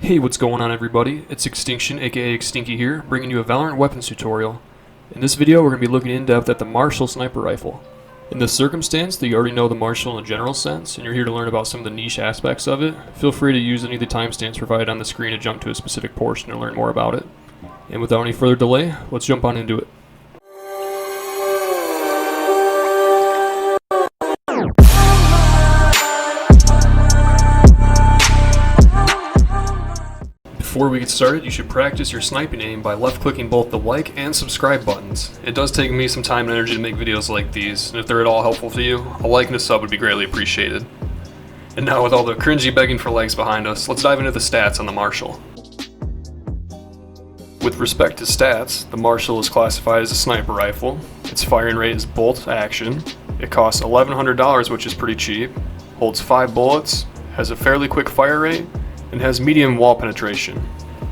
Hey, what's going on everybody? It's Extinction, aka Extinky here, bringing you a Valorant weapons tutorial. In this video we're going to be looking in depth at the Marshal sniper rifle. In this circumstance that you already know the Marshal in a general sense, and you're here to learn about some of the niche aspects of it, feel free to use any of the timestamps provided on the screen to jump to a specific portion and learn more about it. And without any further delay, let's jump on into it. Before we get started, you should practice your sniping aim by left-clicking both the like and subscribe buttons. It does take me some time and energy to make videos like these, and if they're at all helpful to you, a like and a sub would be greatly appreciated. And now with all the cringy begging for likes behind us, let's dive into the stats on the Marshal. With respect to stats, the Marshal is classified as a sniper rifle. Its firing rate is bolt action. It costs $1,100, which is pretty cheap, holds 5 bullets, has a fairly quick fire rate, and has medium wall penetration.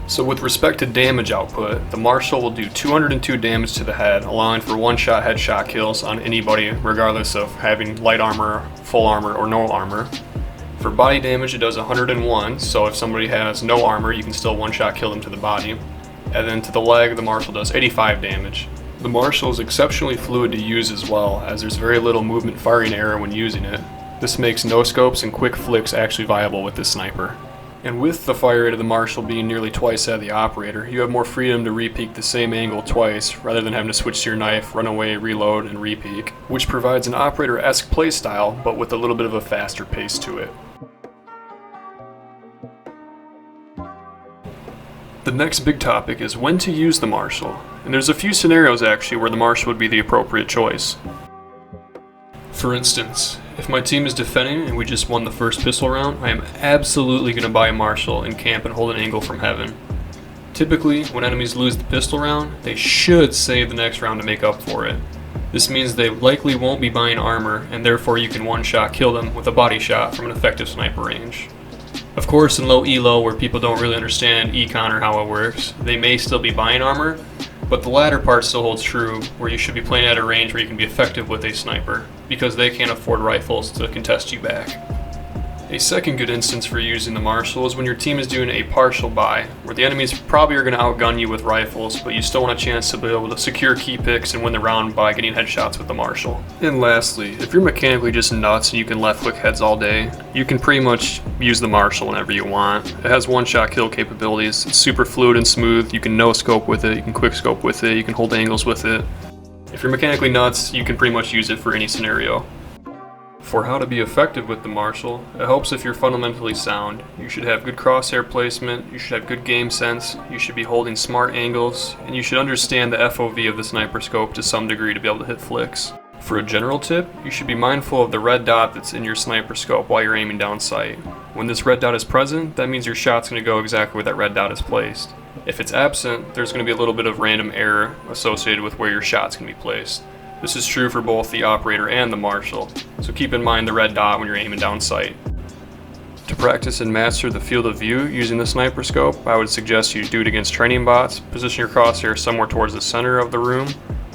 So with respect to damage output, the Marshal will do 202 damage to the head, allowing for one-shot headshot kills on anybody regardless of having light armor, full armor, or no armor. For body damage it does 101, so if somebody has no armor you can still one-shot kill them to the body. And then to the leg the Marshal does 85 damage. The Marshal is exceptionally fluid to use as well, as there's very little movement firing error when using it. This makes no-scopes and quick flicks actually viable with this sniper. And with the fire rate of the Marshal being nearly twice that of the operator, you have more freedom to repeak the same angle twice, rather than having to switch to your knife, run away, reload, and repeak, which provides an operator-esque playstyle, but with a little bit of a faster pace to it. The next big topic is when to use the Marshal, and there's a few scenarios actually where the Marshal would be the appropriate choice. For instance, if my team is defending and we just won the first pistol round, I am absolutely going to buy a Marshal and camp and hold an angle from heaven. Typically, when enemies lose the pistol round, they should save the next round to make up for it. This means they likely won't be buying armor, and therefore you can one-shot kill them with a body shot from an effective sniper range. Of course, in low elo, where people don't really understand econ or how it works, they may still be buying armor, but the latter part still holds true, where you should be playing at a range where you can be effective with a sniper, because they can't afford rifles to contest you back. A second good instance for using the Marshal is when your team is doing a partial buy, where the enemies probably are going to outgun you with rifles, but you still want a chance to be able to secure key picks and win the round by getting headshots with the Marshal. And lastly, if you're mechanically just nuts and you can left click heads all day, you can pretty much use the Marshal whenever you want. It has one-shot kill capabilities, it's super fluid and smooth, you can no-scope with it, you can quick-scope with it, you can hold angles with it. If you're mechanically nuts, you can pretty much use it for any scenario. For how to be effective with the Marshal, it helps if you're fundamentally sound. You should have good crosshair placement, you should have good game sense, you should be holding smart angles, and you should understand the FOV of the sniper scope to some degree to be able to hit flicks. For a general tip, you should be mindful of the red dot that's in your sniper scope while you're aiming down sight. When this red dot is present, that means your shot's going to go exactly where that red dot is placed. If it's absent, there's going to be a little bit of random error associated with where your shot's going to be placed. This is true for both the operator and the Marshal, so keep in mind the red dot when you're aiming down sight. To practice and master the field of view using the sniper scope, I would suggest you do it against training bots, position your crosshair somewhere towards the center of the room,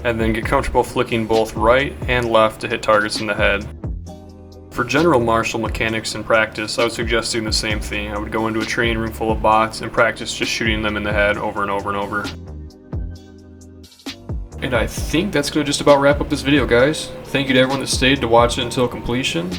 and then get comfortable flicking both right and left to hit targets in the head. For general Marshal mechanics and practice, I would suggest doing the same thing. I would go into a training room full of bots and practice just shooting them in the head over and over and over. And I think that's going to just about wrap up this video, guys. Thank you to everyone that stayed to watch it until completion.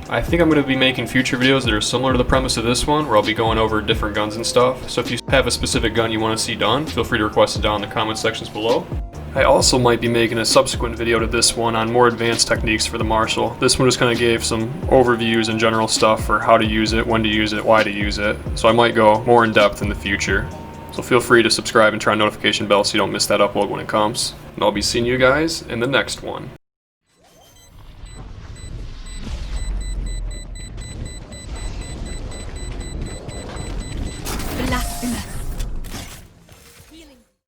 I think I'm going to be making future videos that are similar to the premise of this one, where I'll be going over different guns and stuff. So if you have a specific gun you want to see done, feel free to request it down in the comment sections below. I also might be making a subsequent video to this one on more advanced techniques for the Marshal. This one just kind of gave some overviews and general stuff for how to use it, when to use it, why to use it. So I might go more in depth in the future. So feel free to subscribe and turn on notification bell so you don't miss that upload when it comes. And I'll be seeing you guys in the next one.